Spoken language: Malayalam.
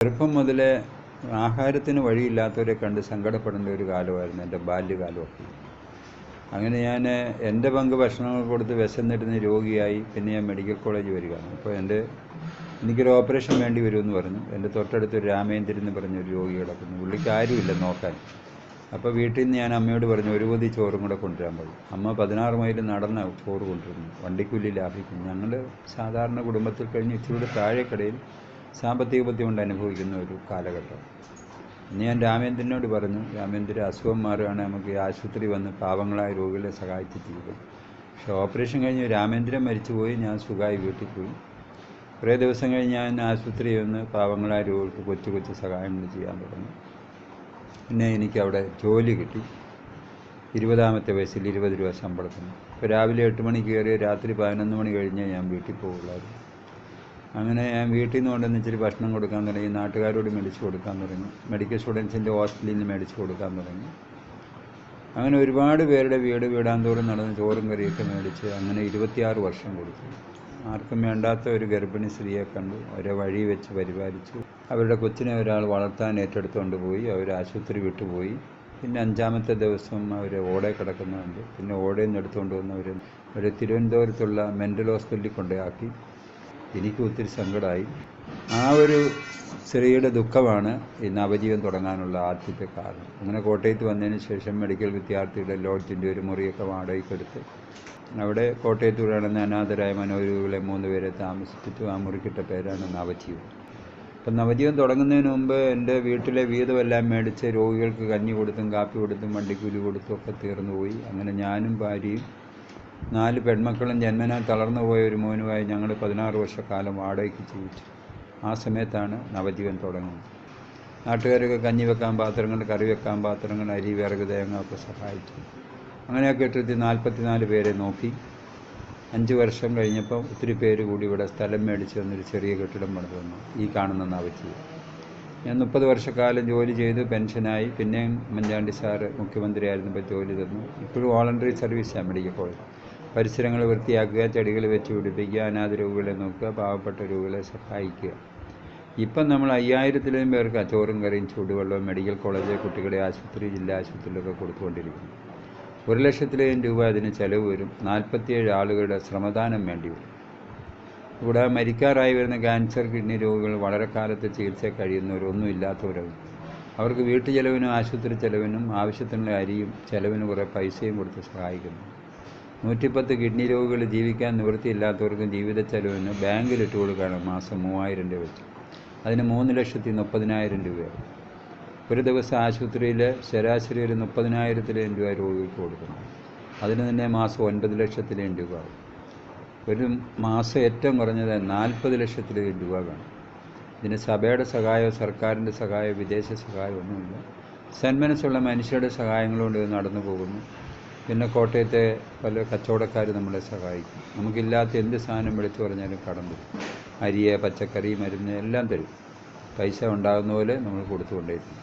ചെറുപ്പം മുതലേ ആഹാരത്തിന് വഴിയില്ലാത്തവരെ കണ്ട് സങ്കടപ്പെടേണ്ട ഒരു കാലമായിരുന്നു എൻ്റെ ബാല്യകാലമൊക്കെ. അങ്ങനെ ഞാൻ എൻ്റെ പങ്ക് ഭക്ഷണങ്ങൾ കൊടുത്ത് വിശന്നിരുന്ന് രോഗിയായി. പിന്നെ ഞാൻ മെഡിക്കൽ കോളേജ് വരികയാണ്. അപ്പോൾ എനിക്കൊരു ഓപ്പറേഷൻ വേണ്ടി വരുമെന്ന് പറഞ്ഞു. എൻ്റെ തൊട്ടടുത്തൊരു രാമേന്ദ്രൻ എന്ന് പറഞ്ഞൊരു രോഗി കിടക്കുന്നു. പുള്ളിക്ക് ആരുമില്ല നോക്കാൻ. അപ്പോൾ വീട്ടിൽ നിന്ന് ഞാൻ അമ്മയോട് പറഞ്ഞു, ഒരു പൊതി ചോറും കൂടെ കൊണ്ടുവരാൻ പറഞ്ഞു. അമ്മ 16 മൈൽ നടന്ന ചോറ് കൊണ്ടുവരുന്നു, വണ്ടിക്കൂലി ലാഭിക്കുന്നു. ഞങ്ങൾ സാധാരണ കുടുംബത്തിൽ കഴിഞ്ഞ് ഇച്ചിരി താഴെക്കടയിൽ സാമ്പത്തിക ബുദ്ധിമുട്ട് അനുഭവിക്കുന്ന ഒരു കാലഘട്ടം. ഇന്ന് ഞാൻ രാമേന്ദ്രനോട് പറഞ്ഞു, രാമേന്ദ്രൻ അസുഖം മാറുകയാണ്, നമുക്ക് ഈ ആശുപത്രി വന്ന് പാവങ്ങളായ രോഗികളെ സഹായിച്ച് ജീവിക്കും. പക്ഷേ ഓപ്പറേഷൻ കഴിഞ്ഞ് രാമേന്ദ്രൻ മരിച്ചുപോയി. ഞാൻ സുഖമായി വീട്ടിൽ പോയി. കുറേ ദിവസം കഴിഞ്ഞ് ഞാൻ ആശുപത്രിയിൽ വന്ന് പാവങ്ങളായ രോഗികൾക്ക് കൊച്ചു കൊച്ചു സഹായങ്ങൾ ചെയ്യാൻ തുടങ്ങി. പിന്നെ എനിക്കവിടെ ജോലി കിട്ടി. 20ാമത്തെ വയസ്സിൽ 20 രൂപ ശമ്പളത്തിന്. ഇപ്പോൾ രാവിലെ 8 മണിക്ക് കയറി രാത്രി 11 മണി കഴിഞ്ഞേ ഞാൻ വീട്ടിൽ പോകുള്ളായിരുന്നു. അങ്ങനെ ഞാൻ വീട്ടിൽ നിന്ന് കൊണ്ടുവന്ന് ഇച്ചിരി ഭക്ഷണം കൊടുക്കാൻ തുടങ്ങി. നാട്ടുകാരോട് മേടിച്ച് കൊടുക്കാൻ തുടങ്ങി. മെഡിക്കൽ സ്റ്റുഡൻസിൻ്റെ ഹോസ്റ്റലിൽ നിന്ന് മേടിച്ച് കൊടുക്കാൻ തുടങ്ങി. അങ്ങനെ ഒരുപാട് പേരുടെ വീടാന്തോറും നടന്ന് ചോറും കറിയൊക്കെ മേടിച്ച് അങ്ങനെ 26 വർഷം കൊടുത്തു. ആർക്കും വേണ്ടാത്ത ഒരു ഗർഭിണി സ്ത്രീയെ കണ്ടു. അവരെ വഴി വെച്ച് പരിപാലിച്ചു. അവരുടെ കൊച്ചിനെ ഒരാൾ വളർത്താൻ ഏറ്റെടുത്തുകൊണ്ട് പോയി. അവർ ആശുപത്രി വിട്ടുപോയി. പിന്നെ 5ാമത്തെ ദിവസം അവർ ഓടെ കിടക്കുന്നുണ്ട്. പിന്നെ ഓടയിൽ നിന്ന് എടുത്തുകൊണ്ട് വന്ന് അവർ തിരുവനന്തപുരത്തുള്ള മെൻ്റൽ ഹോസ്പിറ്റലിൽ കൊണ്ടുപോയി. എനിക്ക് ഒത്തിരി സങ്കടമായി. ആ ഒരു സ്ത്രീയുടെ ദുഃഖമാണ് ഈ നവജീവൻ തുടങ്ങാനുള്ള ആദ്യത്തെ കാരണം. അങ്ങനെ കോട്ടയത്ത് വന്നതിന് ശേഷം മെഡിക്കൽ വിദ്യാർത്ഥിയുടെ ലോഡ്ജിൻ്റെ ഒരു മുറിയൊക്കെ വാടകയ്ക്കെടുത്ത് അവിടെ കോട്ടയത്ത് കിടന്ന അനാഥരായ മനോരോഗികളെ 3 പേരെ താമസിപ്പിച്ചു. ആ മുറിക്കിട്ട പേരാണ് നവജീവൻ. അപ്പം നവജീവൻ തുടങ്ങുന്നതിന് മുമ്പ് എൻ്റെ വീട്ടിലെ വീതമെല്ലാം മേടിച്ച് രോഗികൾക്ക് കഞ്ഞി കൊടുത്തും കാപ്പി കൊടുത്തും വണ്ടിക്കൂലി കൊടുത്തും ഒക്കെ തീർന്നു പോയി. അങ്ങനെ ഞാനും ഭാര്യയും 4 പെൺമക്കളും ജന്മനാ തളർന്നു പോയ ഒരു മോനുമായി ഞങ്ങൾ 16 വർഷക്കാലം വാടകയ്ക്ക് ജീവിച്ചു. ആ സമയത്താണ് നവജീവൻ തുടങ്ങുന്നത്. നാട്ടുകാരൊക്കെ കഞ്ഞി വെക്കാൻ പാത്രങ്ങൾ, കറി വെക്കാൻ പാത്രങ്ങൾ, അരി, വിറക്, തേങ്ങ ഒക്കെ സഹായിച്ചു. അങ്ങനെയൊക്കെ ഇട്ടിട്ട് 44 പേരെ നോക്കി. 5 വർഷം കഴിഞ്ഞപ്പോൾ ഒത്തിരി പേര് കൂടി ഇവിടെ സ്ഥലം മേടിച്ച് വന്നൊരു ചെറിയ കെട്ടിടം പണിത് വന്നു. ഈ കാണുന്ന നവജീവൻ. ഞാൻ 30 വർഷക്കാലം ജോലി ചെയ്തു, പെൻഷനായി. പിന്നെയും ഉമ്മൻചാണ്ടി സാറ് മുഖ്യമന്ത്രിയായിരുന്നപ്പോൾ ജോലി തന്നു. ഇപ്പോഴും വോളണ്ടറി സർവീസാണ് മെഡിക്കൽ കോളേജ്. പരിസരങ്ങൾ വൃത്തിയാക്കുക, ചെടികൾ വെച്ച് പിടിപ്പിക്കുക, അനാഥ രോഗികളെ നോക്കുക, പാവപ്പെട്ട രോഗികളെ സഹായിക്കുക. ഇപ്പം നമ്മൾ 5000-ലും പേർക്ക് ചോറും കറിയും ചൂടുവെള്ളവും മെഡിക്കൽ കോളേജ്, കുട്ടികളുടെ ആശുപത്രി, ജില്ലാ ആശുപത്രിയിലൊക്കെ കൊടുത്തുകൊണ്ടിരിക്കുന്നു. 1,00,000 രൂപ അതിന് ചിലവ് വരും. 47 ആളുകളുടെ ശ്രമദാനം വേണ്ടി വരും. കൂടാതെ മരിക്കാറായി വരുന്ന ക്യാൻസർ, കിഡ്നി രോഗികൾ, വളരെ കാലത്ത് ചികിത്സ കഴിയുന്നവരൊന്നും ഇല്ലാത്തവരാണ്. അവർക്ക് വീട്ടു ചെലവിനും ആശുപത്രി ചെലവിനും ആവശ്യത്തിനുള്ള അരിയും ചെലവിന് കുറേ പൈസയും കൊടുത്ത് സഹായിക്കുന്നു. 110 കിഡ്നി രോഗികൾ ജീവിക്കാൻ നിവൃത്തിയില്ലാത്തവർക്കും ജീവിത ചെലവിന് ബാങ്കിലിട്ട് കൊടുക്കുകയാണ് മാസം 3000 രൂപ വെച്ച്. അതിന് 3,30,000 രൂപയാണ്. ഒരു ദിവസം ആശുപത്രിയിൽ ശരാശരി ഒരു 30,000 രൂപ രോഗികൾക്ക് കൊടുക്കുന്നു. അതിന് തന്നെ മാസം 9,00,000 രൂപ ആകും. ഒരു മാസം ഏറ്റവും കുറഞ്ഞത് 40,00,000 രൂപ കാണും. ഇതിന് സഭയുടെ സഹായമോ സർക്കാരിൻ്റെ സഹായമോ വിദേശ സഹായമോ ഒന്നുമില്ല. സന്മനസ്സുള്ള മനുഷ്യരുടെ സഹായങ്ങളുകൊണ്ട് ഇത് നടന്നു പോകുന്നു. പിന്നെ കോട്ടയത്തെ പല കച്ചവടക്കാർ നമ്മളെ സഹായിക്കും. നമുക്കില്ലാത്ത എന്ത് സാധനം വിളിച്ചു പറഞ്ഞാലും കടം തരും. അരിയെ, പച്ചക്കറി, മരുന്ന് എല്ലാം തരും. പൈസ ഉണ്ടാകുന്ന പോലെ നമ്മൾ കൊടുത്തുകൊണ്ടേയിരിക്കും.